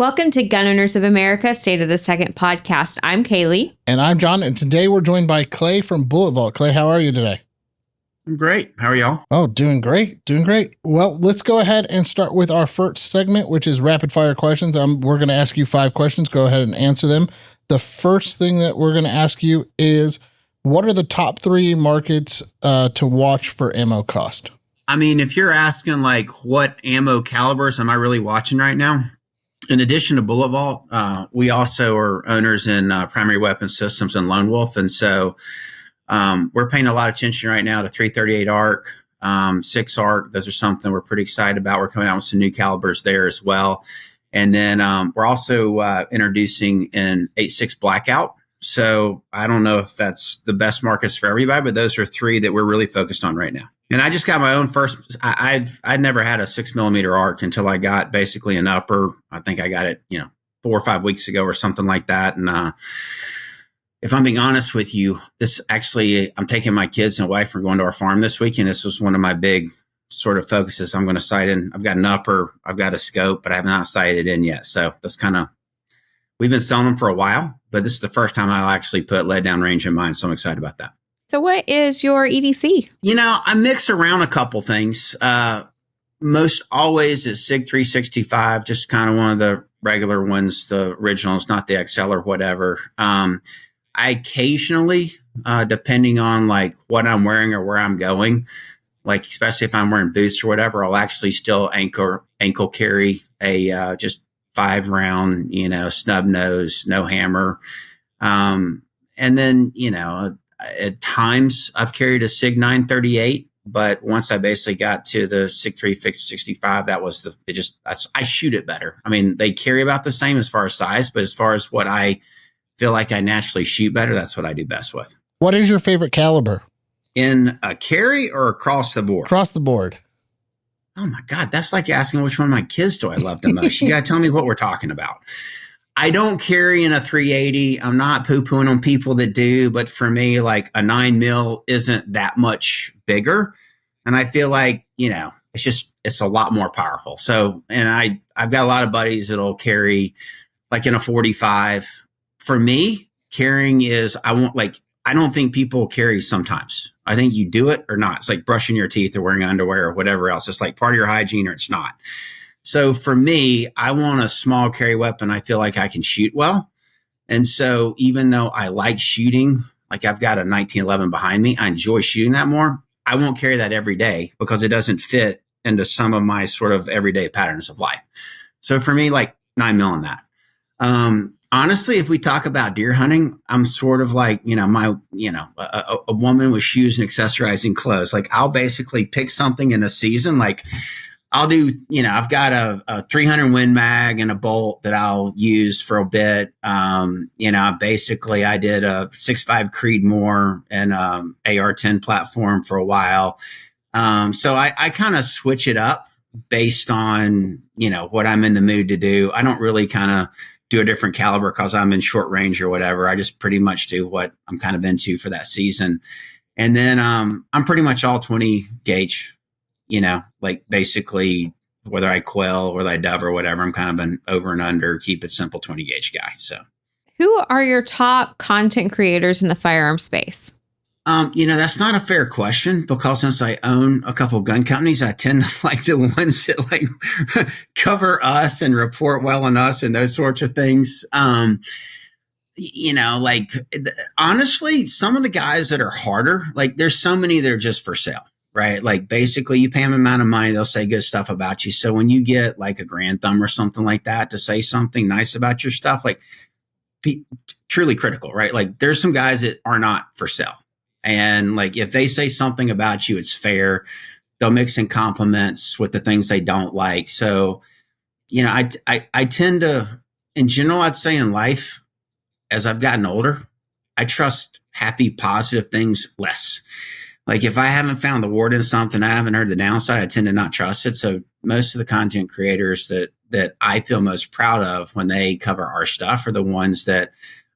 Welcome to Gun Owners of America State of the Second podcast. I'm Kaylee. And I'm John, and today we're joined by Clay from Bullet Vault. Clay, how are you today? I'm great. How are y'all? Oh, doing great. Well, let's go ahead and start with our first segment, which is rapid fire questions. We're going to ask you 5 questions. Go ahead and answer them. The first thing that we're going to ask you is, what are the top 3 markets to watch for ammo cost? I mean, if you're asking like what ammo calibers am I really watching right now? In addition to Bullet Vault, we also are owners in Primary Weapon Systems and Lone Wolf. And so we're paying a lot of attention right now to 338 ARC, 6 ARC. Those are something we're pretty excited about. We're coming out with some new calibers there as well. And then we're also introducing an 8.6 Blackout. So I don't know if that's the best markets for everybody, but those are 3 that we're really focused on right now. And I just got my own first. I'd never had a 6mm ARC until I got basically an upper. I think I got it, 4 or 5 weeks ago or something like that. And if I'm being honest with you, this actually, I'm taking my kids and wife and going to our farm this week, and this was one of my big sort of focuses. I'm going to sight in. I've got an upper, I've got a scope, but I have not sighted in yet. So that's we've been selling them for a while, but this is the first time I'll actually put lead down range in mine. So I'm excited about that. So what is your EDC? I mix around a couple things. Most always is SIG 365, just kind of one of the regular ones, the originals, not the XL or whatever. I occasionally, depending on like what I'm wearing or where I'm going, like especially if I'm wearing boots or whatever, I'll actually still ankle carry a just 5-round, snub nose, no hammer. And then, at times I've carried a SIG 938, but once I basically got to the SIG 365, that was I shoot it better. I mean, they carry about the same as far as size, but as far as what I feel like I naturally shoot better, that's what I do best with. What is your favorite caliber? In a carry or across the board? Across the board. Oh my God, that's like asking which one of my kids do I love the most. You got to tell me what we're talking about. I don't carry in a 380. I'm not poo-pooing on people that do, but for me, like a 9mm isn't that much bigger. And I feel like, it's a lot more powerful. So, and I've got a lot of buddies that'll carry like in a 45. For me, carrying is, I don't think people carry sometimes. I think you do it or not. It's like brushing your teeth or wearing underwear or whatever else. It's like part of your hygiene or it's not. So for me, I want a small carry weapon. I feel like I can shoot well. And so even though I like shooting, like I've got a 1911 behind me, I enjoy shooting that more. I won't carry that every day because it doesn't fit into some of my sort of everyday patterns of life. So for me, like 9mm on that. Honestly, if we talk about deer hunting, I'm sort of like, a woman with shoes and accessorizing clothes. Like I'll basically pick something in a season. Like I'll do, I've got a 300 Win Mag and a bolt that I'll use for a bit. Basically I did a 6.5 Creedmoor and AR-10 platform for a while. So I kind of switch it up based on, what I'm in the mood to do. I don't really kind of do a different caliber because I'm in short range or whatever. I just pretty much do what I'm kind of into for that season. And then I'm pretty much all 20 gauge, like basically whether I quail, whether I dove or whatever, I'm kind of an over and under, keep it simple 20 gauge guy. So who are your top content creators in the firearm space? That's not a fair question because since I own a couple gun companies, I tend to like the ones that like cover us and report well on us and those sorts of things. Honestly, some of the guys that are harder, like there's so many that are just for sale, right? Like basically you pay them an amount of money, they'll say good stuff about you. So when you get like a Grand Thumb or something like that to say something nice about your stuff, like truly critical, right? Like there's some guys that are not for sale. And like, if they say something about you, it's fair. They'll mix in compliments with the things they don't like. So, I tend to, in general, I'd say in life, as I've gotten older, I trust happy, positive things less. Like if I haven't found the wart in something, I haven't heard the downside, I tend to not trust it. So most of the content creators that I feel most proud of when they cover our stuff are the ones that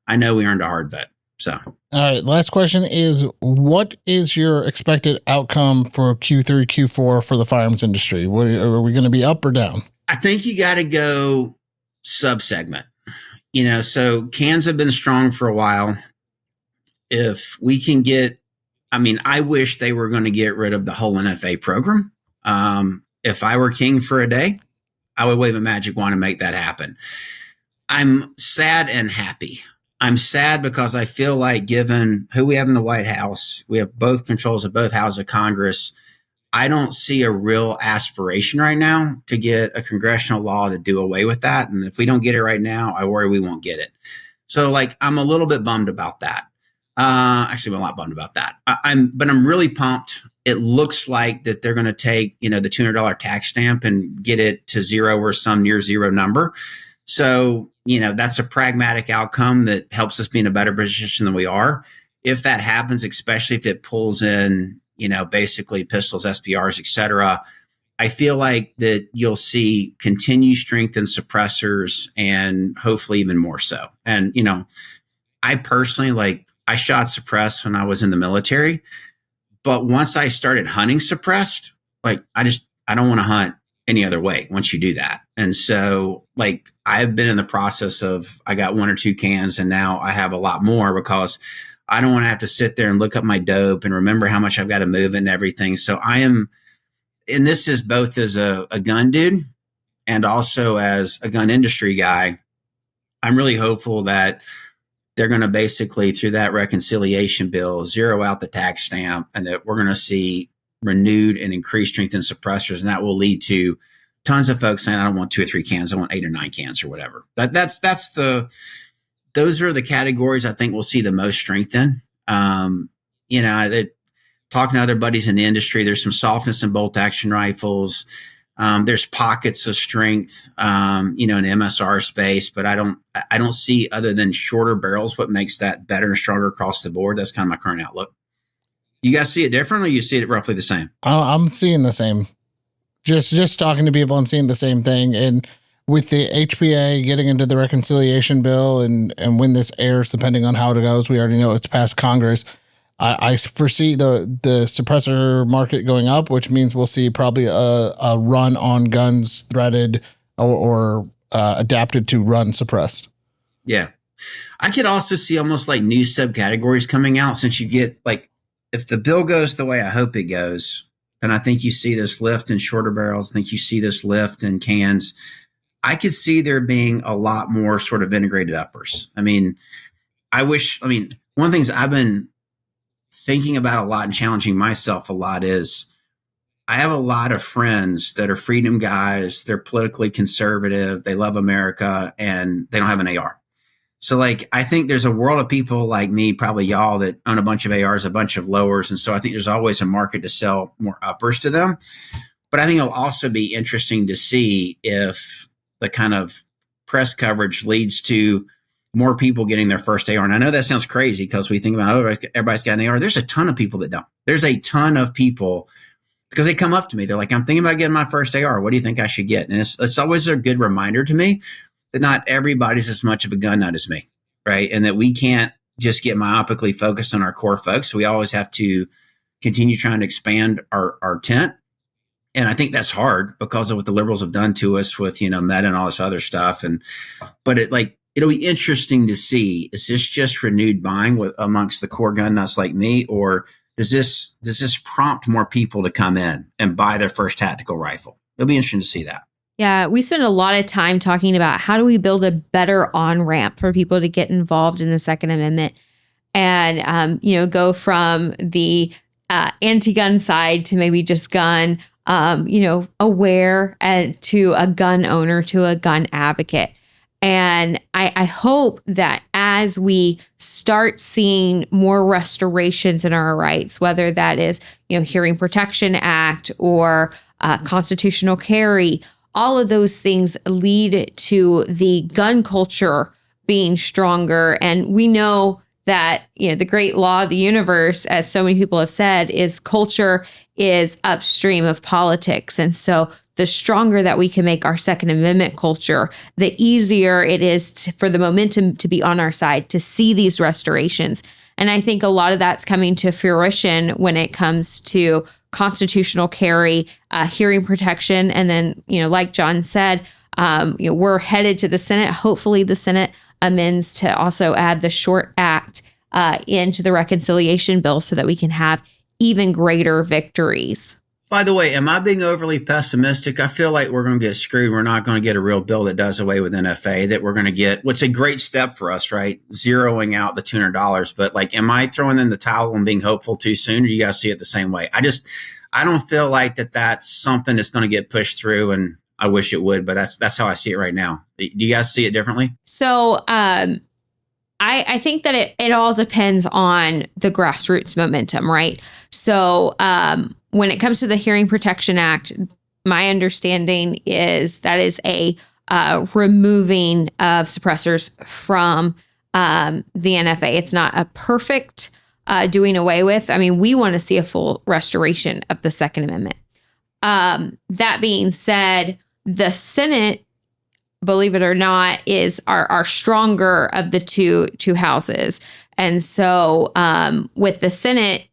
I know we earned a hard vet. So, all right. Last question is, what is your expected outcome for Q3, Q4 for the firearms industry? Are we going to be up or down? I think you got to go subsegment. So cans have been strong for a while. If we can get, I wish they were going to get rid of the whole NFA program. If I were king for a day, I would wave a magic wand and make that happen. I'm sad and happy. I'm sad because I feel like, given who we have in the White House, we have both controls of both houses of Congress. I don't see a real aspiration right now to get a congressional law to do away with that. And if we don't get it right now, I worry we won't get it. So I'm a little bit bummed about that. Actually, I'm not bummed about that. But I'm really pumped. It looks like that they're going to take, the $200 tax stamp and get it to zero or some near zero number. So, that's a pragmatic outcome that helps us be in a better position than we are. If that happens, especially if it pulls in, basically pistols, SPRs, et cetera, I feel like that you'll see continued strength in suppressors and hopefully even more so. And, I personally, I shot suppressed when I was in the military, but once I started hunting suppressed, I don't want to hunt any other way once you do that. And so I've been in the process of, I got 1 or 2 cans and now I have a lot more because I don't want to have to sit there and look up my dope and remember how much I've got to move and everything. So I am, and this is both as a gun dude and also as a gun industry guy, I'm really hopeful that they're going to basically, through that reconciliation bill, zero out the tax stamp, and that we're going to see renewed and increased strength in suppressors. And that will lead to tons of folks saying, I don't want 2 or 3 cans, I want 8 or 9 cans or whatever. Those are the categories I think we'll see the most strength in. Talking to other buddies in the industry, there's some softness in bolt action rifles. There's pockets of strength, in the MSR space, but I don't see, other than shorter barrels, what makes that better and stronger across the board. That's kind of my current outlook. You guys see it differently? You see it roughly the same? I'm seeing the same. Just talking to people, I'm seeing the same thing. And with the HPA getting into the reconciliation bill and when this airs, depending on how it goes, we already know it's passed Congress. I foresee the suppressor market going up, which means we'll see probably a run on guns threaded or adapted to run suppressed. Yeah. I could also see almost new subcategories coming out, since you get if the bill goes the way I hope it goes, then I think you see this lift in shorter barrels. I think you see this lift in cans. I could see there being a lot more sort of integrated uppers. One of the things I've been thinking about a lot and challenging myself a lot is I have a lot of friends that are freedom guys. They're politically conservative. They love America and they don't have an AR. So I think there's a world of people like me, probably y'all, that own a bunch of ARs, a bunch of lowers. And so I think there's always a market to sell more uppers to them. But I think it'll also be interesting to see if the kind of press coverage leads to more people getting their first AR. And I know that sounds crazy because we think about, everybody's got an AR. There's a ton of people that don't. There's a ton of people, because they come up to me. They're like, I'm thinking about getting my first AR. What do you think I should get? And it's always a good reminder to me that not everybody's as much of a gun nut as me, right? And that we can't just get myopically focused on our core folks. So we always have to continue trying to expand our tent. And I think that's hard because of what the liberals have done to us with, Meta and all this other stuff. But it'll be interesting to see, is this just renewed buying amongst the core gun nuts like me, or does this prompt more people to come in and buy their first tactical rifle? It'll be interesting to see that. Yeah, we spend a lot of time talking about how do we build a better on-ramp for people to get involved in the Second Amendment and, go from the anti-gun side to maybe just gun, aware to a gun owner, to a gun advocate. And I hope that as we start seeing more restorations in our rights, whether that is, Hearing Protection Act or constitutional carry, all of those things lead to the gun culture being stronger. And we know that, the great law of the universe, as so many people have said, is culture is upstream of politics. And so the stronger that we can make our Second Amendment culture, the easier it is for the momentum to be on our side, to see these restorations. And I think a lot of that's coming to fruition when it comes to constitutional carry, hearing protection. And then, like John said, We're headed to the Senate. Hopefully the Senate amends to also add the SHORT Act into the reconciliation bill so that we can have even greater victories. By the way, am I being overly pessimistic? I feel like we're going to get screwed. We're not going to get a real bill that does away with NFA, that we're going to get what's a great step for us, right? Zeroing out the $200. But like, am I throwing in the towel and being hopeful too soon? Or do you guys see it the same way? I don't feel like that's something that's going to get pushed through, and I wish it would, but that's how I see it right now. Do you guys see it differently? So, I think that it all depends on the grassroots momentum, right? So, when it comes to the Hearing Protection Act, my understanding is that is a removing of suppressors from the NFA. It's not a perfect doing away with. I mean, we want to see a full restoration of the Second Amendment. That being said, the Senate, believe it or not, is our stronger of the two houses. And so with the Senate,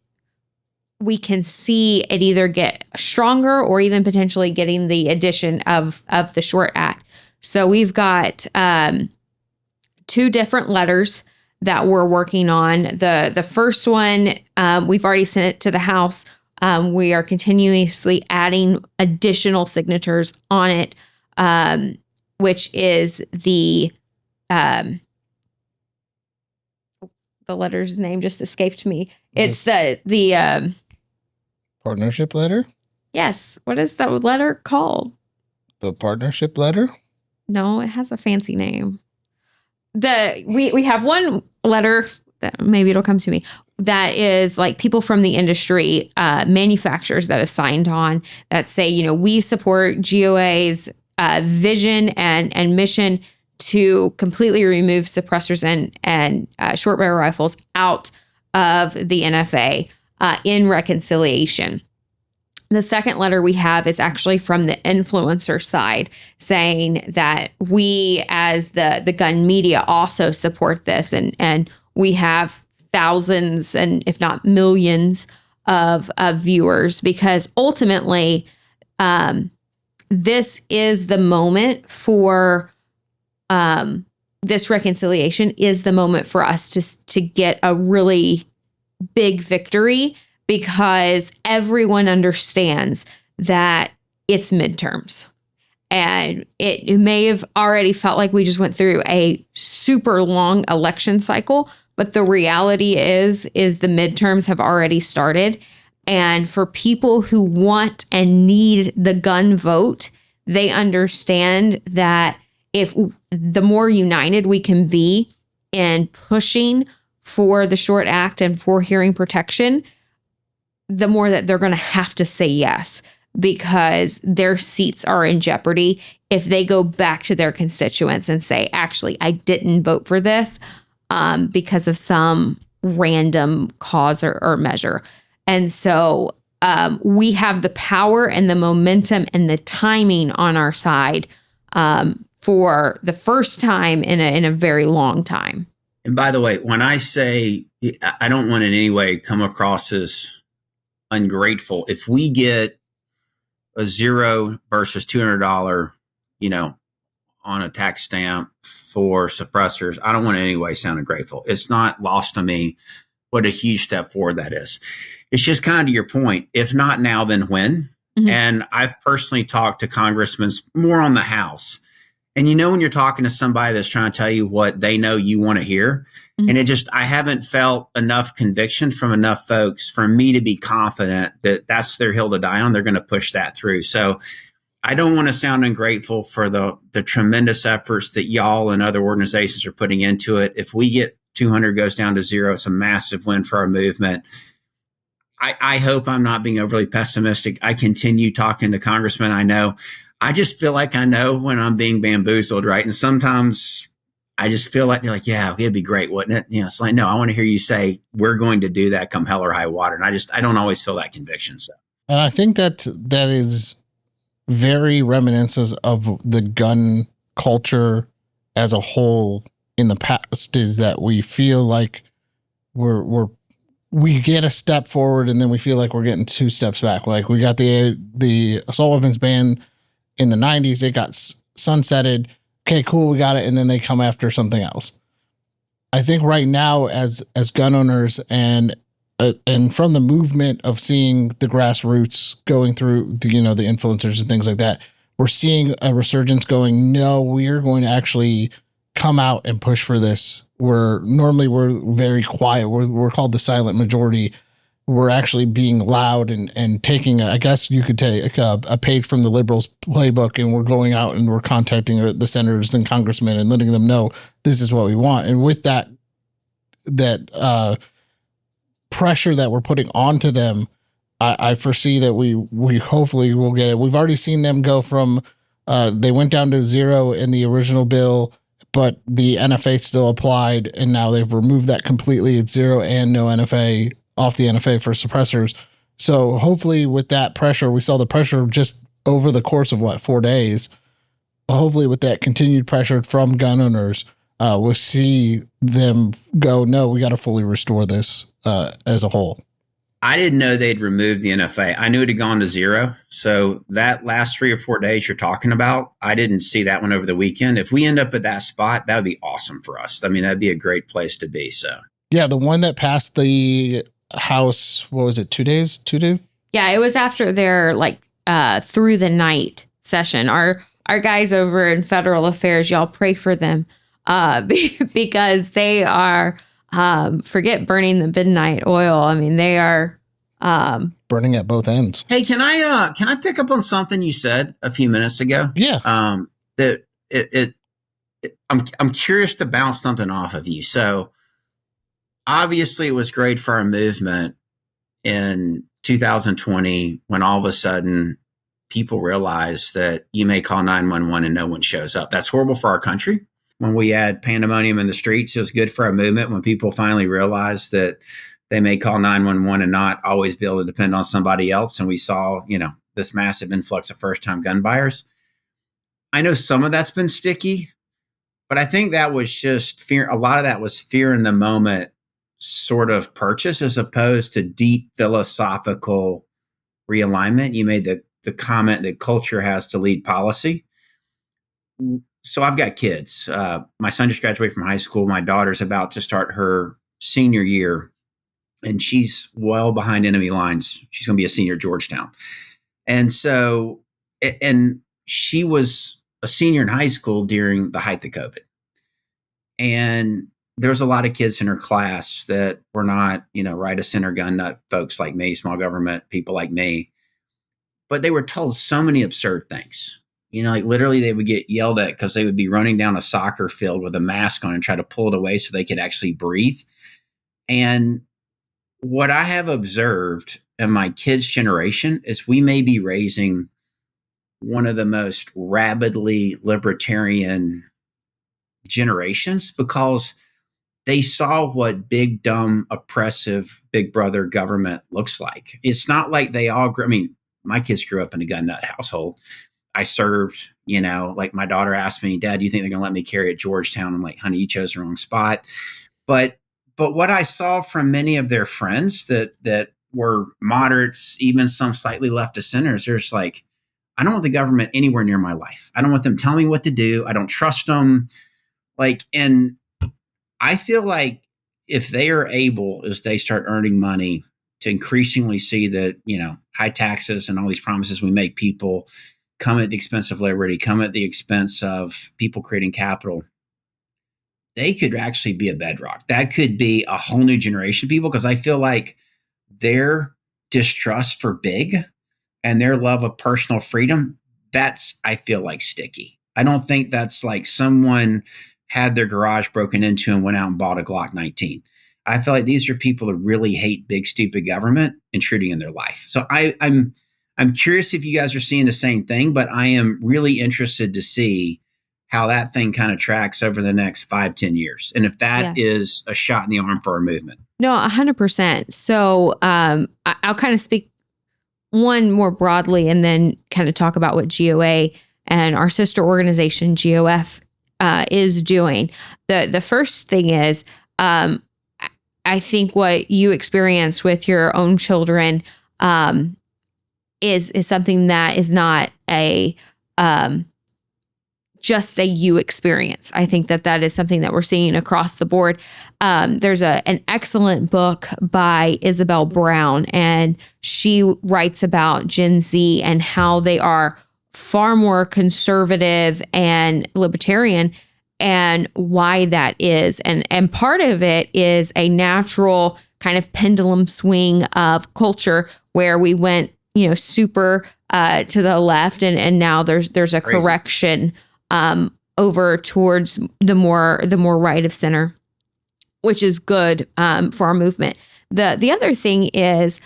we can see it either get stronger or even potentially getting the addition of the SHORT Act. So we've got 2 different letters that we're working on. The first one, we've already sent it to the House. We are continuously adding additional signatures on it, which is the letter's name just escaped me. It's the partnership letter? Yes. What is that letter called? The partnership letter? No, it has a fancy name. We have one letter that maybe it'll come to me that is like people from the industry, manufacturers that have signed on that say, we support GOA's vision and mission to completely remove suppressors and short barrel rifles out of the NFA in reconciliation. The second letter we have is actually from the influencer side, saying that we as the gun media also support this, and we have thousands and if not millions of viewers, because ultimately this is the moment for this reconciliation is the moment for us to get a really big victory, because everyone understands that it's midterms. And it may have already felt like we just went through a super long election cycle, but the reality is the midterms have already started. And for people who want and need the gun vote, they understand that if the more united we can be in pushing for the SHORT Act and for hearing protection, the more that they're going to have to say yes, because their seats are in jeopardy if they go back to their constituents and say, actually, I didn't vote for this because of some random cause or measure. And so we have the power and the momentum and the timing on our side for the first time in a very long time. And by the way, when I say I don't want in any way come across as ungrateful, if we get a $0 versus $200, on a tax stamp for suppressors, I don't want in any way sound ungrateful. It's not lost on me what a huge step forward that is. It's just kind of to your point. If not now, then when? Mm-hmm. And I've personally talked to congressmen more on the House. And when you're talking to somebody that's trying to tell you what they know you want to hear, mm-hmm. and I haven't felt enough conviction from enough folks for me to be confident that that's their hill to die on. They're going to push that through. So I don't want to sound ungrateful for the tremendous efforts that y'all and other organizations are putting into it. If we get 200 goes down to 0, it's a massive win for our movement. I hope I'm not being overly pessimistic. I continue talking to congressmen I know. I just feel like I know when I'm being bamboozled, right? And sometimes I just feel like they're like, yeah, it'd be great, wouldn't it? It's like, no, I want to hear you say we're going to do that come hell or high water. And I don't always feel that conviction. So, and I think that is very reminiscent of the gun culture as a whole in the past, is that we feel like we get a step forward and then we feel like we're getting 2 steps back. Like we got the assault weapons ban in the 90s, it got sunsetted. Okay, cool, we got it. And then they come after something else. I think right now, as gun owners and from the movement of seeing the grassroots going through the influencers and things like that, we're seeing a resurgence going, no, we're going to actually come out and push for this. We're very quiet. We're called the silent majority. We're actually being loud and taking, I guess you could take a page from the liberals playbook, and we're going out and we're contacting the senators and congressmen and letting them know this is what we want. And with that pressure that we're putting onto them, I foresee that we hopefully will get it. We've already seen them go from, they went down to 0 in the original bill, but the NFA still applied, and now they've removed that completely. It's 0 and no NFA off the NFA for suppressors. So hopefully with that pressure, we saw the pressure just over the course of 4 days. Hopefully with that continued pressure from gun owners, we'll see them go, no, we got to fully restore this as a whole. I didn't know they'd removed the NFA. I knew it had gone to 0. So that last 3 or 4 days you're talking about, I didn't see that one over the weekend. If we end up at that spot, that would be awesome for us. I mean, that'd be a great place to be. So yeah, the one that passed the House, what was it, 2 days? 2 days? Yeah, it was after their through the night session. Our guys over in federal affairs, y'all pray for them because they are, forget burning the midnight oil. I mean, they are burning at both ends. Hey, can I pick up on something you said a few minutes ago? Yeah. I'm curious to bounce something off of you. So obviously it was great for our movement in 2020 when all of a sudden people realized that you may call 911 and no one shows up. That's horrible for our country. When we had pandemonium in the streets, it was good for our movement when people finally realized that they may call 911 and not always be able to depend on somebody else. And we saw, this massive influx of first-time gun buyers. I know some of that's been sticky, but I think that was just fear. A lot of that was fear in the moment sort of purchase as opposed to deep philosophical realignment. You made the comment that culture has to lead policy. So I've got kids. My son just graduated from high school. My daughter's about to start her senior year, and she's well behind enemy lines. She's going to be a senior at Georgetown. And so, and she was a senior in high school during the height of COVID. And there was a lot of kids in her class that were not, right of center gun nut folks like me, small government people like me, but they were told so many absurd things. Literally they would get yelled at because they would be running down a soccer field with a mask on and try to pull it away so they could actually breathe. And what I have observed in my kids' generation is we may be raising one of the most rabidly libertarian generations because they saw what big, dumb, oppressive Big Brother government looks like. It's not like they all grew. I mean, my kids grew up in a gun nut household. I served, like my daughter asked me, Dad, do you think they're going to let me carry at Georgetown? I'm like, honey, you chose the wrong spot. But what I saw from many of their friends that were moderates, even some slightly left of centers, they're just like, I don't want the government anywhere near my life. I don't want them telling me what to do. I don't trust them. And I feel like if they are able, as they start earning money, to increasingly see that, high taxes and all these promises we make people come at the expense of liberty, come at the expense of people creating capital, they could actually be a bedrock. That could be a whole new generation of people, because I feel like their distrust for big and their love of personal freedom, that's, I feel like, sticky. I don't think that's like someone had their garage broken into and went out and bought a Glock 19. I feel like these are people that really hate big, stupid government intruding in their life. So I'm curious if you guys are seeing the same thing, but I am really interested to see how that thing kind of tracks over the next 5-10 years. And if that is a shot in the arm for our movement. No, 100%. So I'll kind of speak one more broadly and then kind of talk about what GOA and our sister organization, GOF, is doing. The first thing is, I think what you experience with your own children is something that is not a just a you experience. I think that is something that we're seeing across the board. There's an excellent book by Isabel Brown, and she writes about Gen Z and how they are far more conservative and libertarian, and why that is. And part of it is a natural kind of pendulum swing of culture where we went, super to the left, and now there's a correction over towards the more right of center, which is good for our movement. The other thing is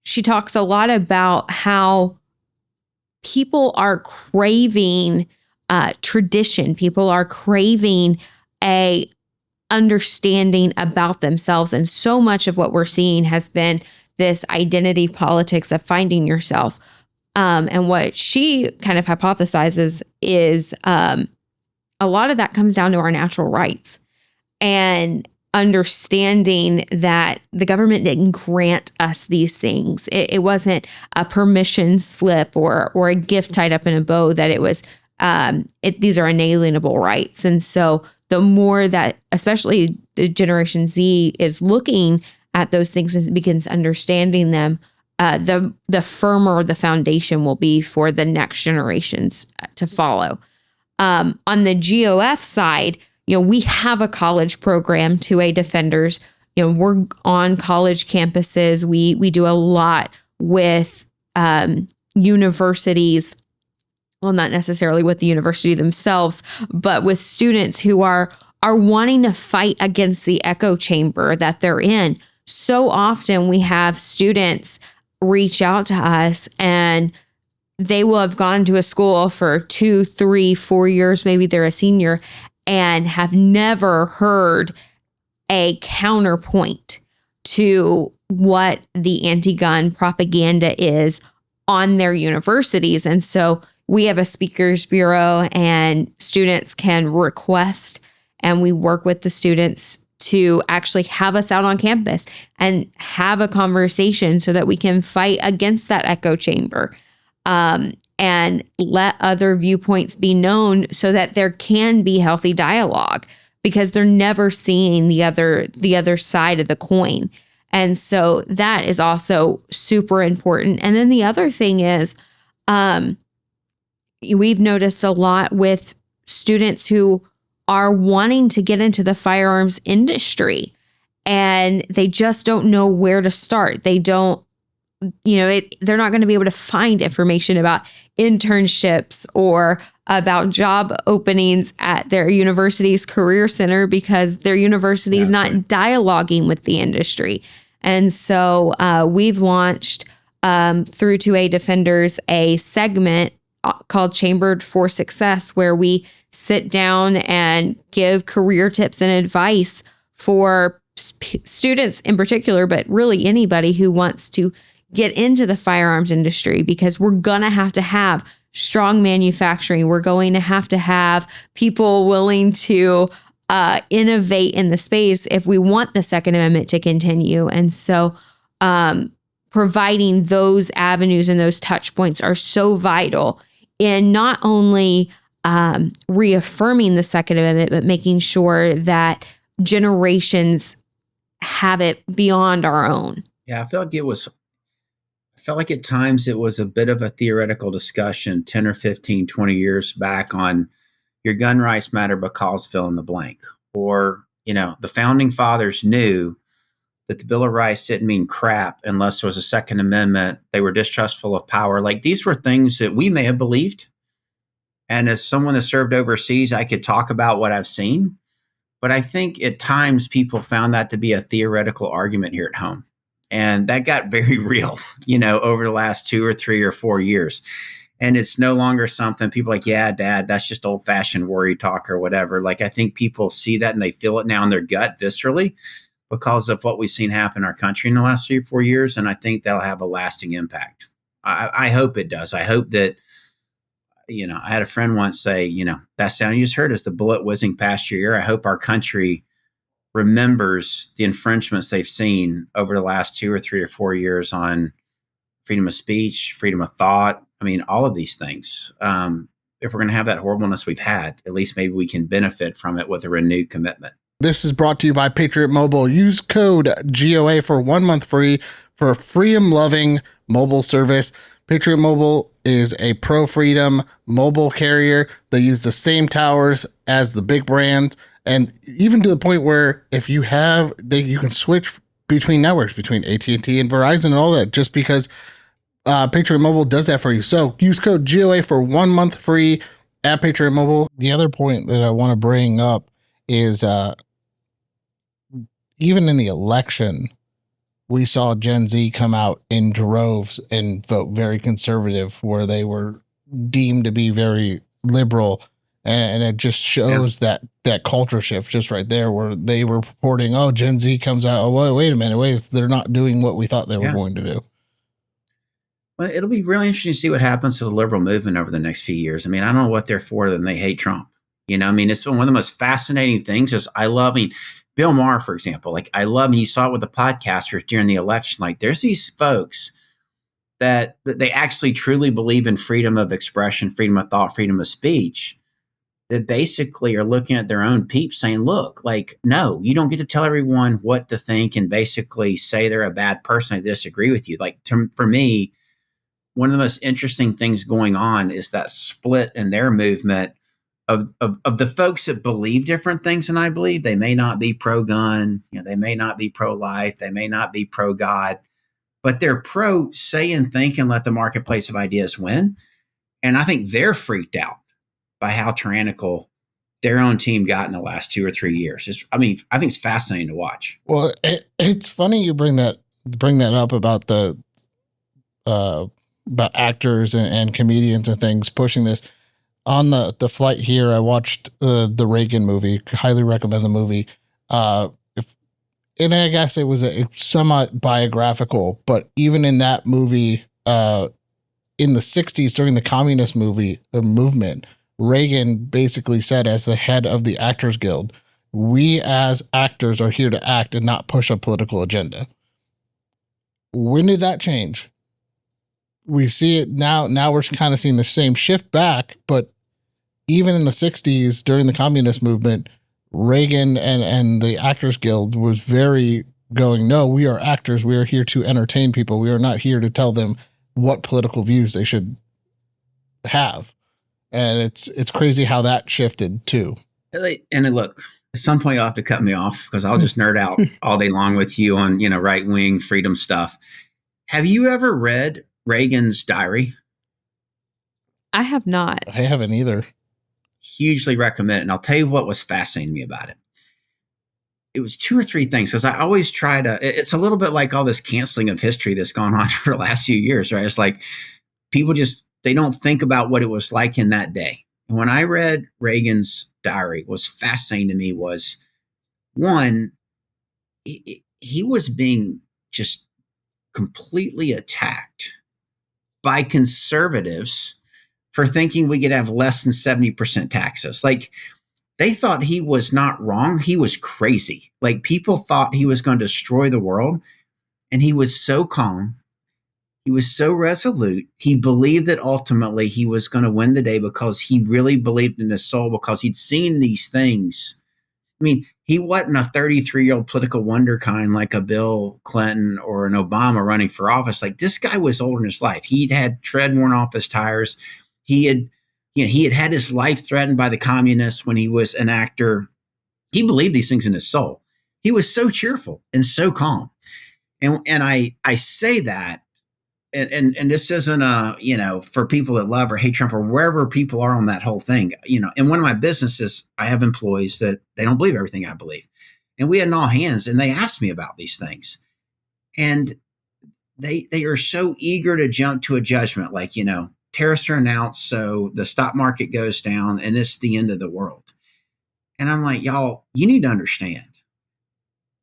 she talks a lot about how people are craving tradition. People are craving a understanding about themselves. And so much of what we're seeing has been this identity politics of finding yourself. And what she kind of hypothesizes is a lot of that comes down to our natural rights and understanding that the government didn't grant us these things. It wasn't a permission slip or a gift tied up in a bow, that it was, these are inalienable rights. And so the more that, especially the Generation Z, is looking at those things and begins understanding them, the firmer the foundation will be for the next generations to follow. On the GOF side, we have a college program, 2A Defenders. We're on college campuses. We do a lot with universities. Well, not necessarily with the university themselves, but with students who are wanting to fight against the echo chamber that they're in. So often we have students reach out to us, and they will have gone to a school for 2, 3, 4 years. Maybe they're a senior and have never heard a counterpoint to what the anti-gun propaganda is on their universities. And so we have a speakers bureau, and students can request, and we work with the students to actually have us out on campus and have a conversation so that we can fight against that echo chamber, and let other viewpoints be known so that there can be healthy dialogue, because they're never seeing the other side of the coin. And so that is also super important. And then the other thing is, we've noticed a lot with students who are wanting to get into the firearms industry, and they just don't know where to start. They don't, they're not going to be able to find information about internships or about job openings at their university's career center, because their university is not dialoguing with the industry. And so we've launched through 2A Defenders a segment called Chambered for Success, where we sit down and give career tips and advice for students in particular, but really anybody who wants to get into the firearms industry, because we're going to have strong manufacturing. We're going to have people willing to innovate in the space if we want the Second Amendment to continue. And so providing those avenues and those touch points are so vital in not only reaffirming the Second Amendment, but making sure that generations have it beyond our own. Yeah, I felt like at times it was a bit of a theoretical discussion 10 or 15, 20 years back on your gun rights matter because fill in the blank. Or, the founding fathers knew that the Bill of Rights didn't mean crap unless there was a Second Amendment. They were distrustful of power. Like, these were things that we may have believed. And as someone that served overseas, I could talk about what I've seen. But I think at times people found that to be a theoretical argument here at home. And that got very real, over the last 2 or 3 or 4 years. And it's no longer something people are like, yeah, Dad, that's just old fashioned worry talk or whatever. Like, I think people see that and they feel it now in their gut viscerally because of what we've seen happen in our country in the last 3 or 4 years. And I think that'll have a lasting impact. I hope it does. I hope that, I had a friend once say, that sound you just heard is the bullet whizzing past your ear. I hope our country remembers the infringements they've seen over the last 2 or 3 or 4 years on freedom of speech, freedom of thought. I mean, all of these things. if we're going to have that horribleness we've had, at least maybe we can benefit from it with a renewed commitment. This is brought to you by Patriot Mobile. Use code GOA for 1 month free for a freedom-loving mobile service. Patriot Mobile is a pro-freedom mobile carrier. They use the same towers as the big brands, and even to the point where if you have, you can switch between networks, between AT&T and Verizon and all that, just because Patriot Mobile does that for you. So use code GOA for 1 month free at Patriot Mobile. The other point that I want to bring up is even in the election, we saw Gen Z come out in droves and vote very conservative, where they were deemed to be very liberal. And it just shows that culture shift just right there, where they were purporting, oh, Gen Z comes out. Oh, wait a minute. They're not doing what we thought they were going to do. Well, it'll be really interesting to see what happens to the liberal movement over the next few years. I mean, I don't know what they're for, and they hate Trump. You know, I mean, it's one of the most fascinating things is Bill Maher, for example, like I love, and you saw it with the podcasters during the election, like there's these folks that they actually truly believe in freedom of expression, freedom of thought, freedom of speech, that basically are looking at their own peeps saying, look, like, no, you don't get to tell everyone what to think and basically say they're a bad person. I disagree with you. Like for me, one of the most interesting things going on is that split in their movement of the folks that believe different things than I believe. They may not be pro-gun, they may not be pro-life, they may not be pro-God, but they're pro say and think and let the marketplace of ideas win. And I think they're freaked out by how tyrannical their own team got in the last 2 or 3 years. I think it's fascinating to watch. Well, it's funny you bring that up about the about actors and comedians and things pushing this. On the flight here, I watched the Reagan movie. Highly recommend the movie. And I guess it was a somewhat biographical, but even in that movie, in the 60s during the communist movement, Reagan basically said, as the head of the Actors Guild, we as actors are here to act and not push a political agenda. When did that change? We see it now. Now we're kind of seeing the same shift back, but even in the 60s during the communist movement, Reagan and the Actors Guild was very going, no, we are actors. We are here to entertain people. We are not here to tell them what political views they should have. And it's crazy how that shifted too. And look, at some point you'll have to cut me off because I'll just nerd out all day long with you on, right-wing freedom stuff. Have you ever read Reagan's diary? I have not. I haven't either. Hugely recommend it. And I'll tell you what was fascinating me about it. It was 2 or 3 things, because I always try to, it's a little bit like all this canceling of history that's gone on for the last few years, right? It's like people they don't think about what it was like in that day. And when I read Reagan's diary, what was fascinating to me was, one, he was being just completely attacked by conservatives for thinking we could have less than 70% taxes. Like, they thought he was not wrong. He was crazy. Like, people thought he was going to destroy the world. And he was so calm. He was so resolute. He believed that ultimately he was going to win the day because he really believed in his soul, because he'd seen these things. I mean, he wasn't a 33-year-old political wonder kind like a Bill Clinton or an Obama running for office. Like, this guy was older in his life. He'd had tread worn off his tires. He had his life threatened by the communists when he was an actor. He believed these things in his soul. He was so cheerful and so calm. And I say that, and this isn't for people that love or hate Trump or wherever people are on that whole thing. In one of my businesses, I have employees that they don't believe everything I believe. And we had an all hands, and they asked me about these things. And they are so eager to jump to a judgment, like, tariffs are announced, so the stock market goes down, and this is the end of the world. And I'm like, y'all, you need to understand,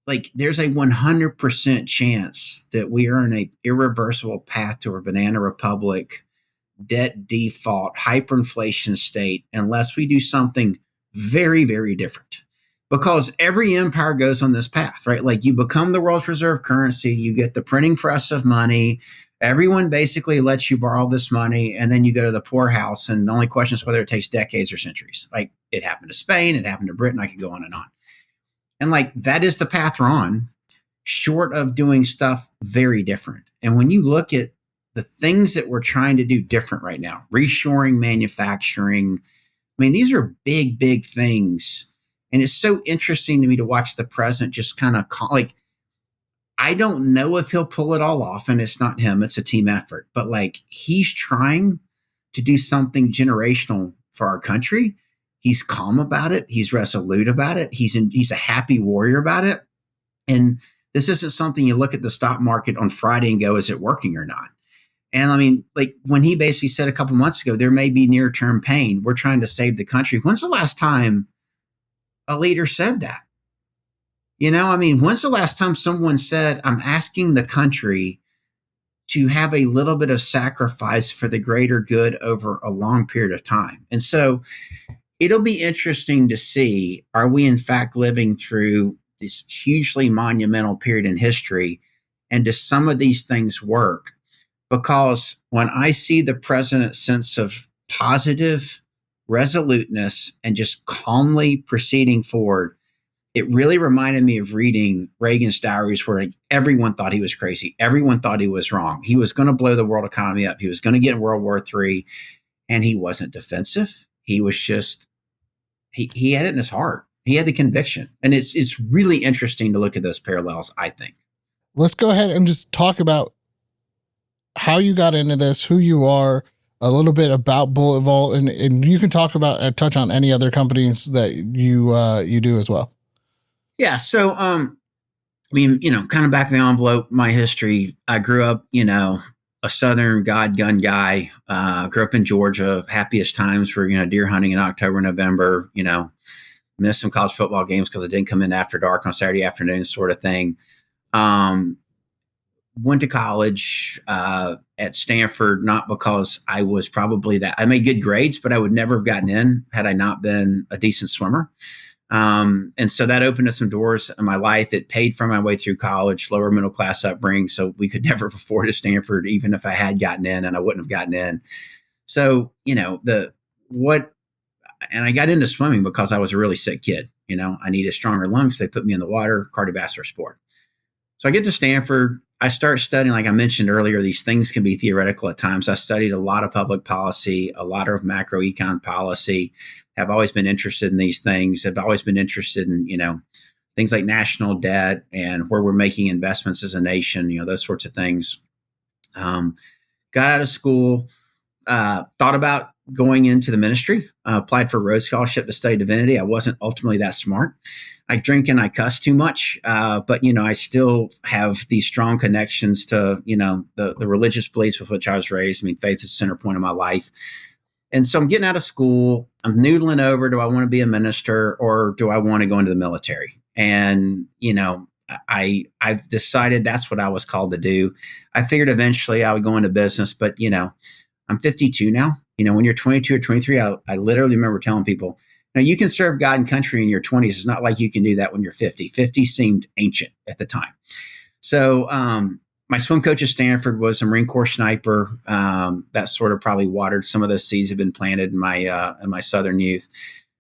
like, there's a 100% chance that we are in a irreversible path to a banana republic, debt default, hyperinflation state, unless we do something very, very different. Because every empire goes on this path, right? Like, you become the world's reserve currency, you get the printing press of money, Everyone basically lets you borrow this money, and then you go to the poorhouse, and the only question is whether it takes decades or centuries. Like, it happened to Spain, it happened to Britain, I could go on. And like, that is the path we're on, short of doing stuff very different. And when you look at the things that we're trying to do different right now, reshoring manufacturing, I mean, these are big, big things. And it's so interesting to me to watch the president just kind of like, I don't know if he'll pull it all off, and it's not him, it's a team effort, but like, he's trying to do something generational for our country. He's calm about it. He's resolute about it. He's a happy warrior about it. And this isn't something you look at the stock market on Friday and go, is it working or not? And I mean, like, when he basically said a couple months ago, there may be near-term pain. We're trying to save the country. When's the last time a leader said that? You know, I mean, when's the last time someone said, I'm asking the country to have a little bit of sacrifice for the greater good over a long period of time? And so it'll be interesting to see, are we in fact living through this hugely monumental period in history? And do some of these things work? Because when I see the president's sense of positive resoluteness and just calmly proceeding forward, it really reminded me of reading Reagan's diaries, where like, everyone thought he was crazy. Everyone thought he was wrong. He was going to blow the world economy up. He was going to get in World War III, and he wasn't defensive. He was just, he had it in his heart. He had the conviction. And it's really interesting to look at those parallels, I think. Let's go ahead and just talk about how you got into this, who you are, a little bit about Bullet Vault, and you can talk about and touch on any other companies that you do as well. Yeah. So, I mean, you know, kind of back in the envelope, my history, I grew up, you know, a Southern God gun guy, grew up in Georgia, happiest times for, you know, deer hunting in October, November, you know, missed some college football games because I didn't come in after dark on Saturday afternoon, sort of thing. Went to college at Stanford, not because I was probably that. I made good grades, but I would never have gotten in had I not been a decent swimmer. And so that opened up some doors in my life. It paid for my way through college, lower middle class upbringing. So we could never have afforded Stanford, even if I had gotten in, and I wouldn't have gotten in. So, you know, and I got into swimming because I was a really sick kid. You know, I needed stronger lungs. They put me in the water, cardiovascular sport. So I get to Stanford. I start studying, like I mentioned earlier, these things can be theoretical at times. I studied a lot of public policy, a lot of macroecon policy, have always been interested in these things, have always been interested in, you know, things like national debt and where we're making investments as a nation, you know, those sorts of things. Got out of school, thought about going into the ministry, applied for a Rhodes Scholarship to study divinity. I wasn't ultimately that smart. I drink and I cuss too much, but, you know, I still have these strong connections to, you know, the religious beliefs with which I was raised. I mean, faith is the center point of my life. And so I'm getting out of school. I'm noodling over, do I want to be a minister or do I want to go into the military? And, you know, I've decided that's what I was called to do. I figured eventually I would go into business, but, you know, I'm 52 now. You know, when you're 22 or 23, I literally remember telling people, now you can serve God and country in your 20s. It's not like you can do that when you're 50. 50 seemed ancient at the time. So my swim coach at Stanford was a Marine Corps sniper. That sort of probably watered some of those seeds that have been planted in my Southern youth.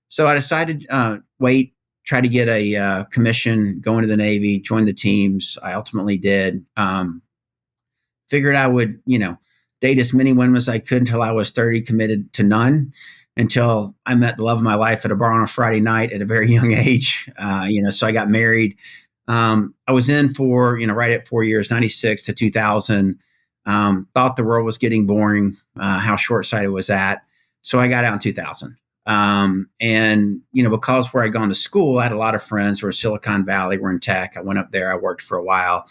So I decided, try to get a commission, go into the Navy, join the teams. I ultimately did. Figured I would, you know, date as many women as I could until I was 30, committed to none, until I met the love of my life at a bar on a Friday night at a very young age. You know, so I got married. I was in for, you know, right at 4 years, 96 to 2000. Thought the world was getting boring, how short-sighted was that. So I got out in 2000. And, you know, because where I'd gone to school, I had a lot of friends who were in Silicon Valley, were in tech. I went up there, I worked for a while.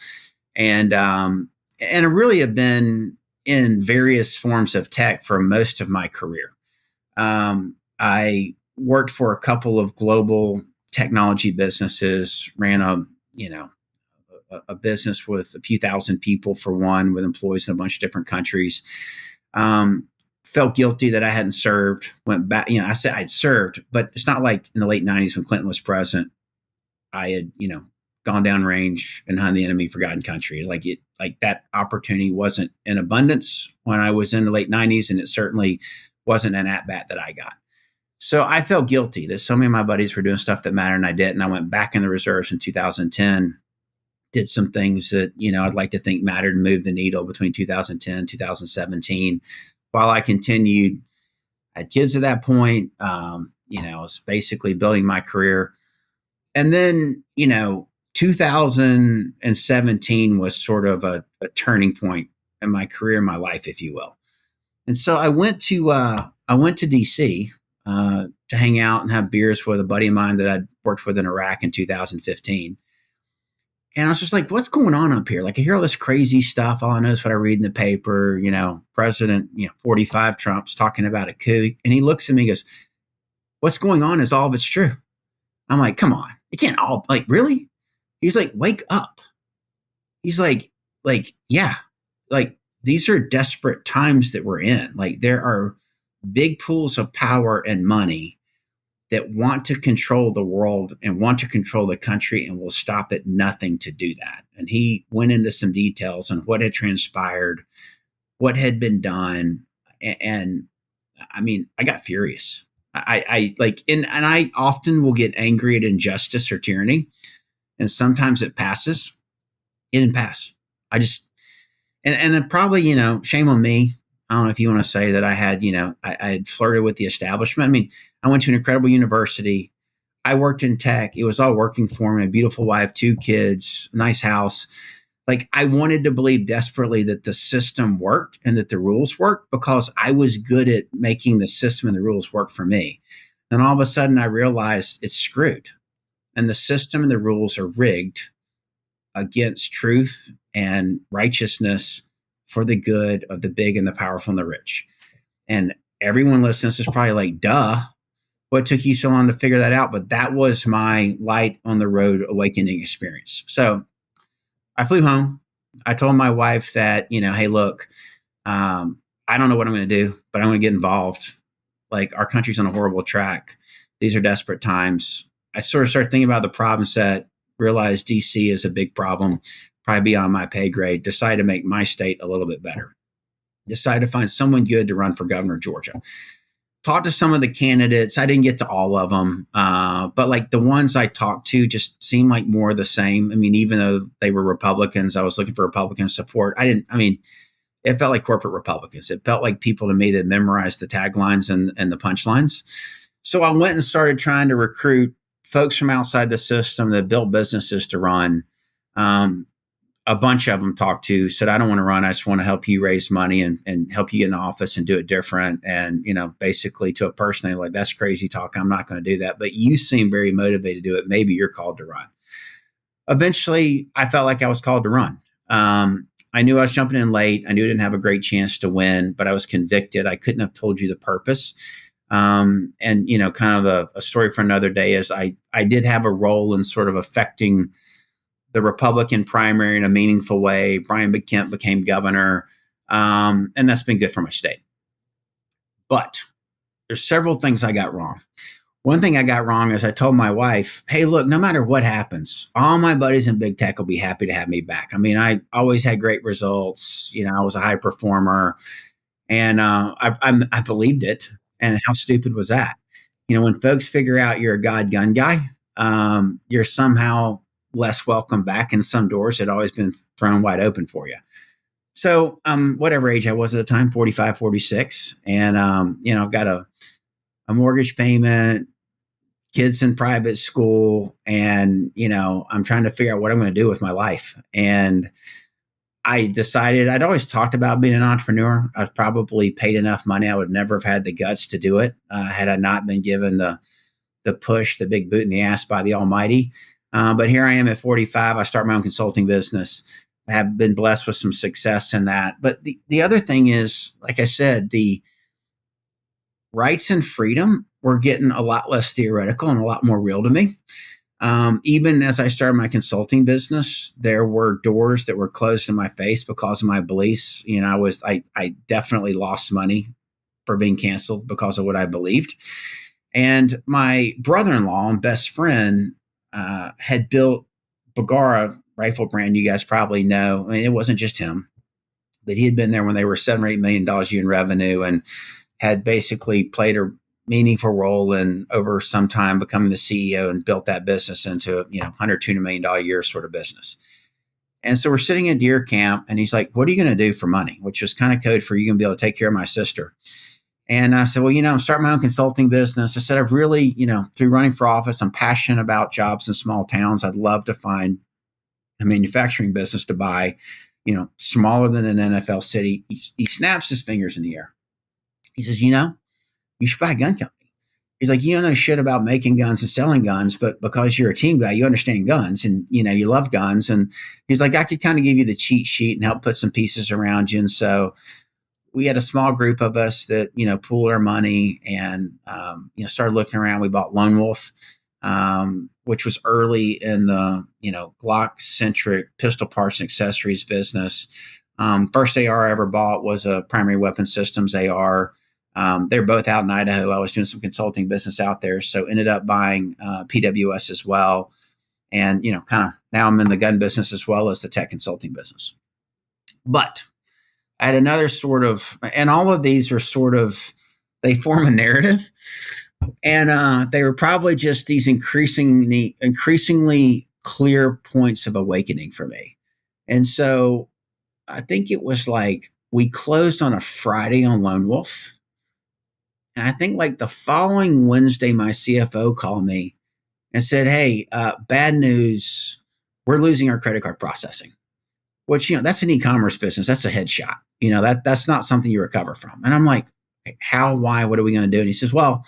And I really have been in various forms of tech for most of my career. I worked for a couple of global technology businesses, ran a business with a few thousand people for one, with employees in a bunch of different countries. Felt guilty that I hadn't served, went back, you know, I said I'd served, but it's not like in the late 90s when Clinton was president, I had, you know, gone down range and hunted the enemy forgotten country. Like that opportunity wasn't in abundance when I was in the late 90s, and it certainly wasn't an at-bat that I got. So I felt guilty that so many of my buddies were doing stuff that mattered and I didn't. I went back in the reserves in 2010, did some things that, I'd like to think mattered and moved the needle between 2010, 2017. While I continued, I had kids at that point, I was basically building my career. And then, 2017 was sort of a turning point in my career, in my life, if you will. And so I went to DC to hang out and have beers with a buddy of mine that I'd worked with in Iraq in 2015. And I was just like, what's going on up here? Like, I hear all this crazy stuff. All I know is what I read in the paper, President, 45 Trump's talking about a coup. And he looks at me and goes, what's going on is all of it's true. I'm like, come on. It can't all, like, really? He's like, wake up. He's like, yeah, like, these are desperate times that we're in. Like, there are big pools of power and money that want to control the world and want to control the country and will stop at nothing to do that. And he went into some details on what had transpired, what had been done. And I mean, I got furious. I often will get angry at injustice or tyranny. And sometimes it passes. It didn't pass. And then probably, shame on me. I don't know if you want to say that I had, I had flirted with the establishment. I mean, I went to an incredible university. I worked in tech. It was all working for me. A beautiful wife, 2 kids, nice house. Like, I wanted to believe desperately that the system worked and that the rules worked because I was good at making the system and the rules work for me. Then all of a sudden I realized it's screwed and the system and the rules are rigged against truth and righteousness for the good of the big and the powerful and the rich. And everyone listening, this is probably like, duh, what took you so long to figure that out? But that was my light on the road awakening experience. So I flew home. I told my wife that, hey, look, I don't know what I'm going to do, but I'm going to get involved. Like, our country's on a horrible track. These are desperate times. I sort of started thinking about the problem set, realized DC is a big problem, probably beyond my pay grade, decided to make my state a little bit better. Decided to find someone good to run for governor of Georgia. Talked to some of the candidates. I didn't get to all of them, but like the ones I talked to just seemed like more of the same. I mean, even though they were Republicans, I was looking for Republican support. It felt like corporate Republicans. It felt like people to me that memorized the taglines and the punchlines. So I went and started trying to recruit folks from outside the system that built businesses to run. A bunch of them talked to said, I don't want to run. I just want to help you raise money and help you get in the office and do it different. And, basically to a person, they're like, that's crazy talk. I'm not going to do that. But you seem very motivated to do it. Maybe you're called to run. Eventually, I felt like I was called to run. I knew I was jumping in late. I knew I didn't have a great chance to win, but I was convicted. I couldn't have told you the purpose. Kind of a story for another day is I did have a role in sort of affecting the Republican primary in a meaningful way. Brian Kemp became governor, and that's been good for my state. But there's several things I got wrong. One thing I got wrong is I told my wife, hey, look, no matter what happens, all my buddies in big tech will be happy to have me back. I mean, I always had great results. I was a high performer, and I believed it. And how stupid was that? When folks figure out you're a God gun guy, you're somehow less welcome back, and some doors had always been thrown wide open for you. So whatever age I was at the time, 45, 46. And, I've got a mortgage payment, kids in private school, and, I'm trying to figure out what I'm going to do with my life. And I decided I'd always talked about being an entrepreneur. I've probably paid enough money. I would never have had the guts to do it had I not been given the push, the big boot in the ass by the Almighty. But here I am at 45. I start my own consulting business. I have been blessed with some success in that. But the other thing is, like I said, the rights and freedom were getting a lot less theoretical and a lot more real to me. Even as I started my consulting business, there were doors that were closed in my face because of my beliefs. I definitely lost money for being canceled because of what I believed. And my brother-in-law and best friend had built Bagara rifle brand, you guys probably know. I mean, it wasn't just him, but he had been there when they were $7 or $8 million a year in revenue and had basically played a meaningful role in over some time becoming the CEO and built that business into a $100-200 million a year sort of business. And so we're sitting in deer camp, and he's like, "What are you going to do for money?" Which was kind of code for, "You going to be able to take care of my sister." And I said, "Well, I'm starting my own consulting business." I said, "I've really, through running for office, I'm passionate about jobs in small towns. I'd love to find a manufacturing business to buy, smaller than an NFL city." He snaps his fingers in the air. He says, "You should buy a gun company." He's like, "You don't know shit about making guns and selling guns, but because you're a team guy, you understand guns and, you love guns." And he's like, "I could kind of give you the cheat sheet and help put some pieces around you." And so we had a small group of us that, pooled our money and, started looking around. We bought Lone Wolf, which was early in the, Glock-centric pistol parts and accessories business. First AR I ever bought was a Primary Weapon Systems AR. They're both out in Idaho. I was doing some consulting business out there, so ended up buying PWS as well. And, kind of now I'm in the gun business as well as the tech consulting business. But I had another sort of, and all of these are sort of, they form a narrative. And they were probably just these increasingly clear points of awakening for me. And so I think it was like we closed on a Friday on Lone Wolf. And I think like the following Wednesday, my CFO called me and said, "Hey, bad news. We're losing our credit card processing," which, that's an e-commerce business. That's a headshot. That's not something you recover from. And I'm like, "How, why, what are we going to do?" And he says, "Well,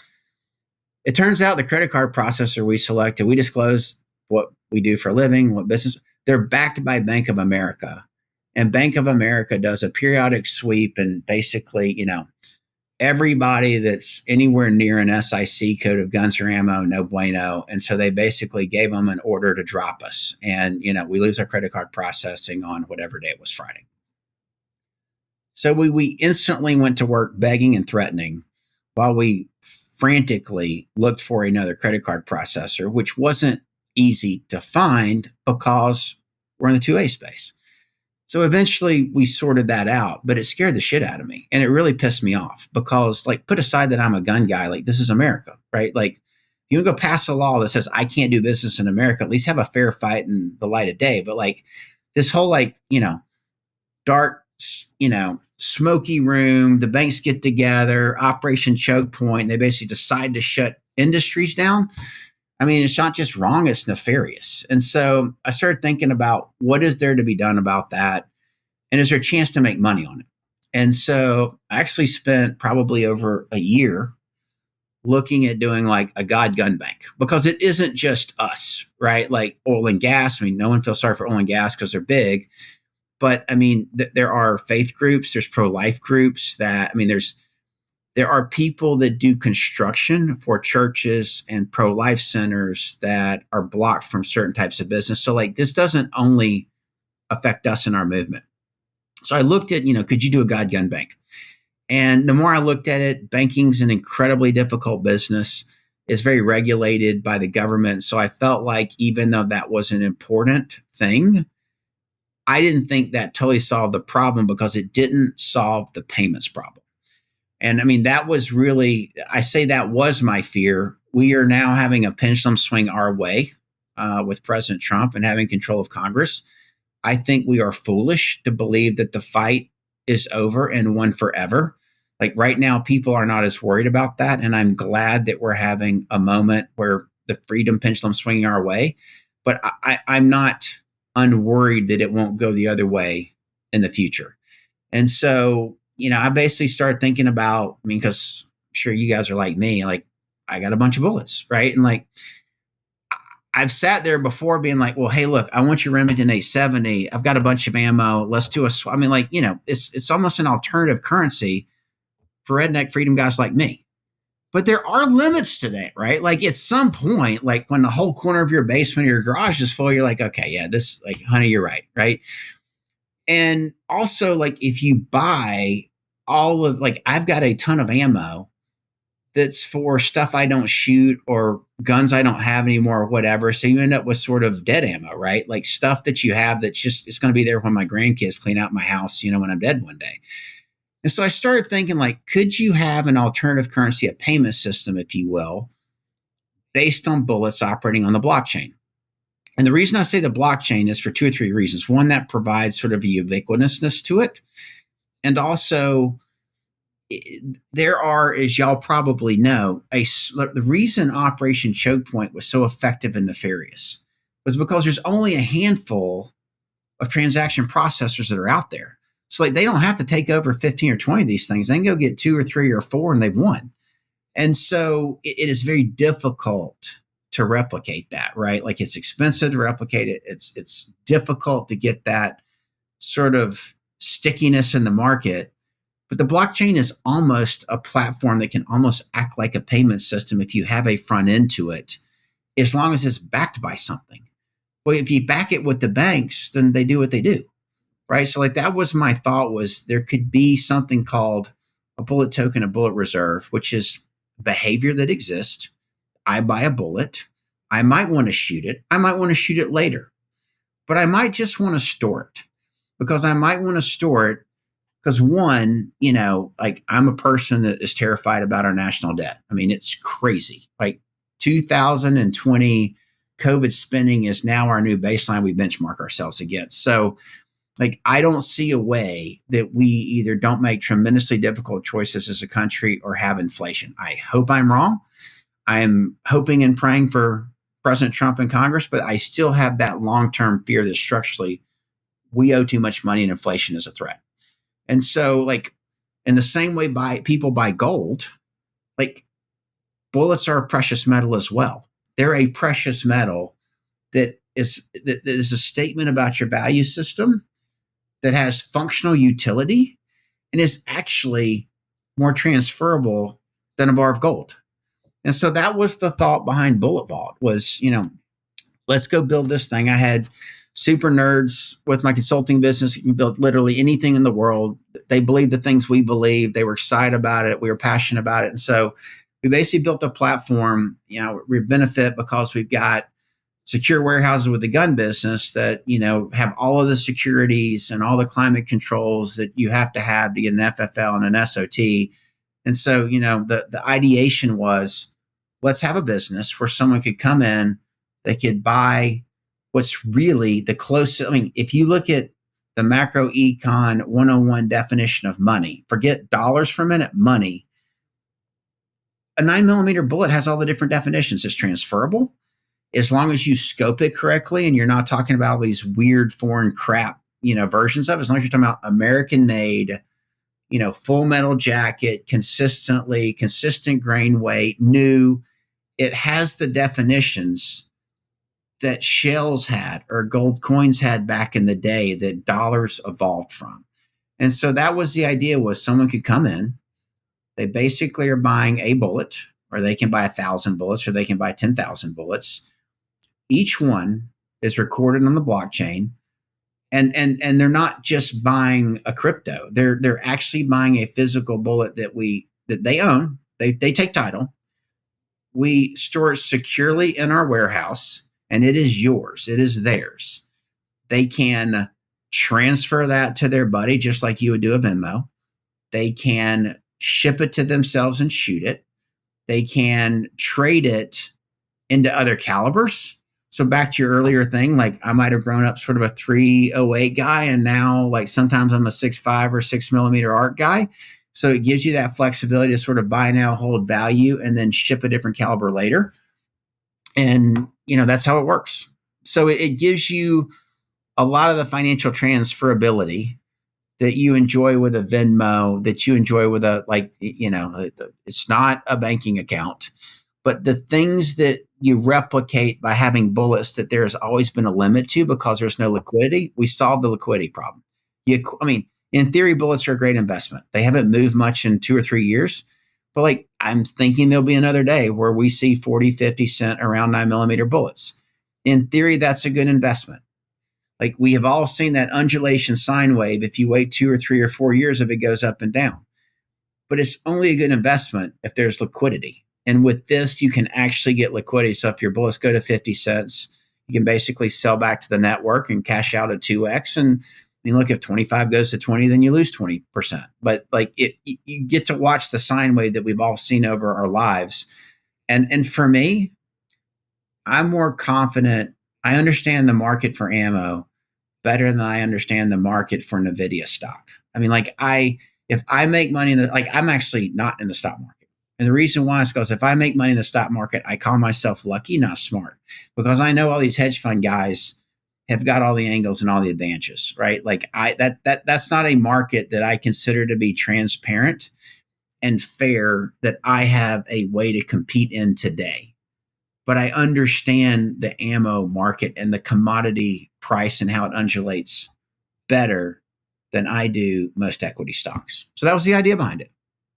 it turns out the credit card processor we selected, we disclosed what we do for a living, what business. They're backed by Bank of America. And Bank of America does a periodic sweep and basically, everybody that's anywhere near an SIC code of guns or ammo, no bueno." And so they basically gave them an order to drop us. And, we lose our credit card processing on whatever day it was, Friday. So we instantly went to work begging and threatening while we frantically looked for another credit card processor, which wasn't easy to find because we're in the 2A space. So eventually we sorted that out, but it scared the shit out of me. And it really pissed me off because, like, put aside that I'm a gun guy, like, this is America, right? Like, if you want to go pass a law that says I can't do business in America, at least have a fair fight in the light of day. But like this whole, like, dark, smoky room, the banks get together, Operation Choke Point, they basically decide to shut industries down. I mean, it's not just wrong, it's nefarious. And so I started thinking about what is there to be done about that? And is there a chance to make money on it? And so I actually spent probably over a year looking at doing like a God gun bank, because it isn't just us, right? Like oil and gas. I mean, no one feels sorry for oil and gas because they're big. But I mean, there are faith groups, there's pro-life groups there are people that do construction for churches and pro-life centers that are blocked from certain types of business. So like this doesn't only affect us in our movement. So I looked at, could you do a God gun bank? And the more I looked at it, banking's an incredibly difficult business. It's very regulated by the government. So I felt like even though that was an important thing, I didn't think that totally solved the problem because it didn't solve the payments problem. And I mean, that was really, I say that was my fear. We are now having a pendulum swing our way with President Trump and having control of Congress. I think we are foolish to believe that the fight is over and won forever. Like right now, people are not as worried about that. And I'm glad that we're having a moment where the freedom pendulum swinging our way. But I'm not unworried that it won't go the other way in the future. And so, I basically started thinking about, because I'm sure you guys are like me, like I got a bunch of bullets, right? And like, I've sat there before being like, well, hey, look, I want your Remington 870. I've got a bunch of ammo. Let's do I mean, like, it's almost an alternative currency for redneck freedom guys like me. But there are limits to that, right? Like at some point, like when the whole corner of your basement or your garage is full, you're like, okay, yeah, this, like, honey, you're right, right? And also, like, if you buy all of, like, I've got a ton of ammo that's for stuff I don't shoot or guns I don't have anymore or whatever. So you end up with sort of dead ammo, right? Like stuff that you have that's just, it's going to be there when my grandkids clean out my house, when I'm dead one day. And so I started thinking, like, could you have an alternative currency, a payment system, if you will, based on bullets operating on the blockchain? And the reason I say the blockchain is for 2 or 3 reasons. One, that provides sort of a ubiquitousness to it. And also, there are, as y'all probably know, the reason Operation Choke Point was so effective and nefarious was because there's only a handful of transaction processors that are out there. So like they don't have to take over 15 or 20 of these things. They can go get 2 or 3 or 4 and they've won. And so it is very difficult to replicate that, right? Like it's expensive to replicate it. It's difficult to get that sort of stickiness in the market. But the blockchain is almost a platform that can almost act like a payment system if you have a front end to it, as long as it's backed by something. Well, if you back it with the banks, then they do what they do, right? So like that was my thought, was there could be something called a bullet token, a bullet reserve, which is behavior that exists. I buy a bullet. I might want to shoot it. I might want to shoot it later, but I might just want to store it, because I might want to store it because one, like I'm a person that is terrified about our national debt. I mean, it's crazy. Like 2020 COVID spending is now our new baseline we benchmark ourselves against. So like, I don't see a way that we either don't make tremendously difficult choices as a country or have inflation. I hope I'm wrong. I'm hoping and praying for President Trump and Congress, but I still have that long-term fear that structurally we owe too much money and inflation is a threat. And so like in the same way people buy gold, like bullets are a precious metal as well. They're a precious metal that is a statement about your value system, that has functional utility, and is actually more transferable than a bar of gold. And so that was the thought behind Bullet Vault was, let's go build this thing. I had super nerds with my consulting business. You can build literally anything in the world. They believed the things we believed. They were excited about it. We were passionate about it. And so we basically built a platform, we benefit because we've got secure warehouses with the gun business that, have all of the securities and all the climate controls that you have to get an FFL and an SOT. And so, the ideation was, let's have a business where someone could come in, they could buy what's really the closest. I mean, if you look at the macro econ 101 definition of money, forget dollars for a minute, money, a 9mm bullet has all the different definitions. It's transferable as long as you scope it correctly and you're not talking about these weird foreign crap, versions of it. As long as you're talking about American made, full metal jacket, consistent grain weight, new, it has the definitions that shells had or gold coins had back in the day that dollars evolved from. And so that was the idea, was someone could come in, they basically are buying a bullet, or they can buy 1,000 bullets, or they can buy 10,000 bullets. Each one is recorded on the blockchain, and they're not just buying a crypto. They're actually buying a physical bullet that they own. They take title. We store it securely in our warehouse, and it is yours. It is theirs. They can transfer that to their buddy, just like you would do a Venmo. They can ship it to themselves and shoot it. They can trade it into other calibers. So back to your earlier thing, like I might have grown up sort of a 308 guy, and now like sometimes I'm a 6.5 or 6mm ARC guy. So it gives you that flexibility to sort of buy now, hold value, and then ship a different caliber later. And, that's how it works. So it gives you a lot of the financial transferability that you enjoy with a Venmo, that you enjoy with it's not a banking account, but the things that you replicate by having bullets that there has always been a limit to because there's no liquidity. We solved the liquidity problem. In theory, bullets are a great investment. They haven't moved much in 2 or 3 years, but I'm thinking there'll be another day where we see 40, 50 cent around 9mm bullets. In theory, that's a good investment. Like we have all seen that undulation sine wave. If you wait 2 or 3 or 4 years, if it goes up and down. but it's only a good investment if there's liquidity. And with this, you can actually get liquidity. So if your bullets go to 50 cents, you can basically sell back to the network and cash out at 2x. And I mean, look, if 25 goes to 20, then you lose 20%. But like you get to watch the sine wave that we've all seen over our lives. And for me, I'm more confident. I understand the market for ammo better than I understand the market for NVIDIA stock. I mean, like if I make money I'm actually not in the stock market. And the reason why is because if I make money in the stock market, I call myself lucky, not smart, because I know all these hedge fund guys have got all the angles and all the advantages, right? Like that's not a market that I consider to be transparent and fair, that I have a way to compete in today. But I understand the ammo market and the commodity price and how it undulates better than I do most equity stocks. So that was the idea behind it.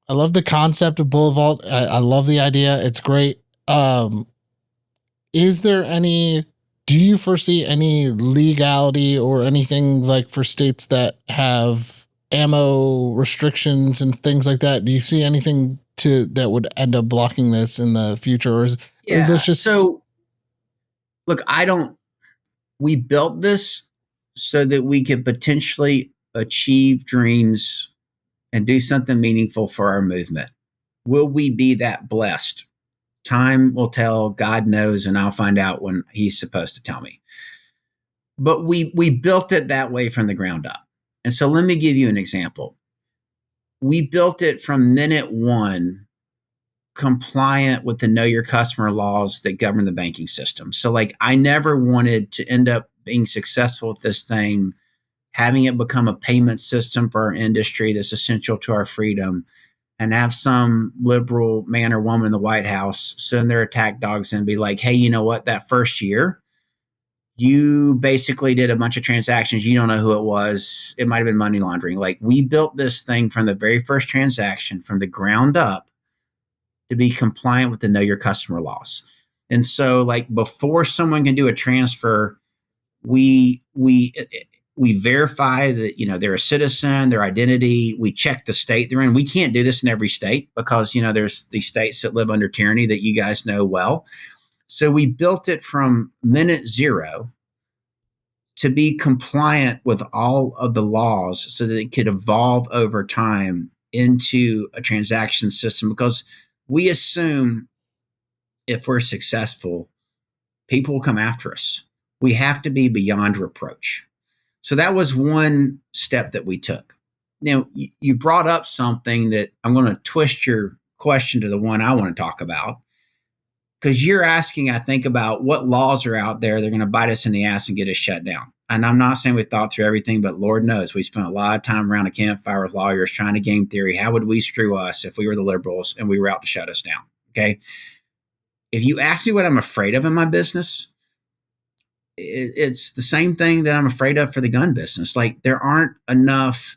I love the concept of bullet vault. I love the idea. It's great. Is there do you foresee any legality or anything like for states that have ammo restrictions and things like that? Do you see anything that would end up blocking this in the future? Or is this just so? Look, we built this so that we could potentially achieve dreams and do something meaningful for our movement. Will we be that blessed? Time will tell, God knows, and I'll find out when he's supposed to tell me. But we built it that way from the ground up. And so let me give you an example. We built it from minute one compliant with the know your customer laws that govern the banking system. So like I never wanted to end up being successful with this thing, having it become a payment system for our industry that's essential to our freedom, and have some liberal man or woman in the White House send their attack dogs and be like, hey, you know what? That first year, you basically did a bunch of transactions. You don't know who it was. It might have been money laundering. Like we built this thing from the very first transaction from the ground up to be compliant with the know your customer laws. And so like before someone can do a transfer, we verify that, they're a citizen, their identity. We check the state they're in. We can't do this in every state because, there's these states that live under tyranny that you guys know well. So we built it from minute zero to be compliant with all of the laws so that it could evolve over time into a transaction system, because we assume if we're successful, people will come after us. We have to be beyond reproach. So that was one step that we took. Now, you brought up something that I'm going to twist your question to the one I want to talk about, because you're asking, I think, about what laws are out there that are going to bite us in the ass and get us shut down. And I'm not saying we thought through everything, but Lord knows we spent a lot of time around a campfire with lawyers trying to game theory. How would we screw us if we were the liberals and we were out to shut us down? Okay. If you ask me what I'm afraid of in my business, it's the same thing that I'm afraid of for the gun business. Like there aren't enough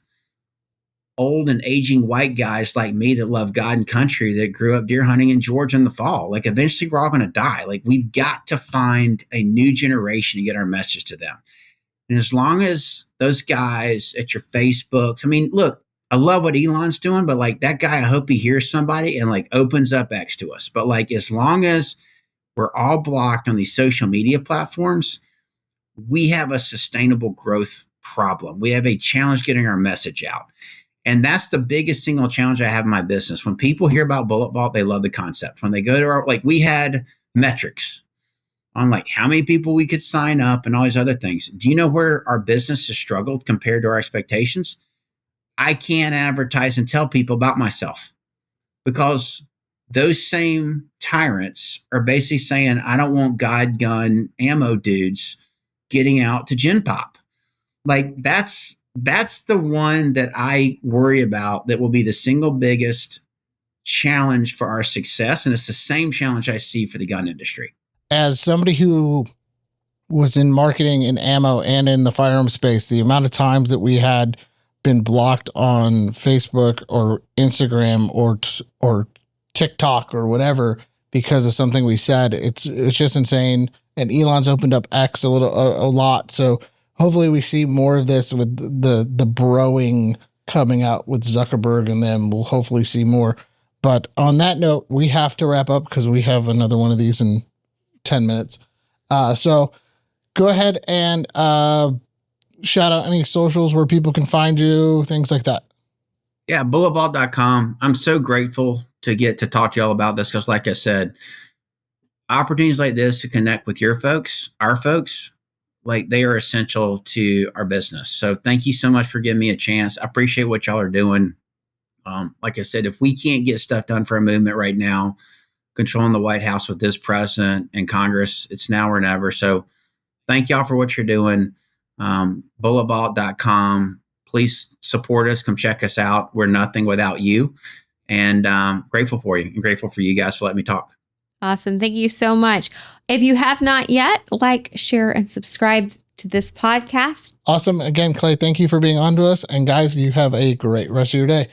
old and aging white guys like me that love God and country that grew up deer hunting in Georgia in the fall. Like eventually we're all going to die. Like we've got to find a new generation to get our message to them. And as long as those guys at your Facebooks, I mean, look, I love what Elon's doing, but like that guy, I hope he hears somebody and like opens up X to us. But like, as long as we're all blocked on these social media platforms, we have a sustainable growth problem. We have a challenge getting our message out. And that's the biggest single challenge I have in my business. When people hear about Bullet Vault, they love the concept. When they go to we had metrics on like how many people we could sign up and all these other things. Do you know where our business has struggled compared to our expectations? I can't advertise and tell people about myself because those same tyrants are basically saying, I don't want God gun ammo dudes getting out to Gen Pop. Like that's the one that I worry about that will be the single biggest challenge for our success. And it's the same challenge I see for the gun industry. As somebody who was in marketing and ammo and in the firearm space, the amount of times that we had been blocked on Facebook or Instagram or TikTok or whatever because of something we said, it's just insane. And Elon's opened up X a lot. So hopefully we see more of this with the broing coming out with Zuckerberg, and then we'll hopefully see more. But on that note, we have to wrap up because we have another one of these in 10 minutes. So go ahead and shout out any socials where people can find you, things like that. Yeah, bulletvault.com. I'm so grateful to get to talk to y'all about this because, like I said, opportunities like this to connect with your folks, our folks, like they are essential to our business. So thank you so much for giving me a chance. I appreciate what y'all are doing. Like I said, if we can't get stuff done for a movement right now, controlling the White House with this president and Congress, it's now or never. So thank y'all for what you're doing. Bulletvault.com. Please support us. Come check us out. We're nothing without you. And grateful for you and grateful for you guys for letting me talk. Awesome. Thank you so much. If you have not yet, like, share, and subscribe to this podcast. Awesome. Again, Clay, thank you for being on to us. And guys, you have a great rest of your day.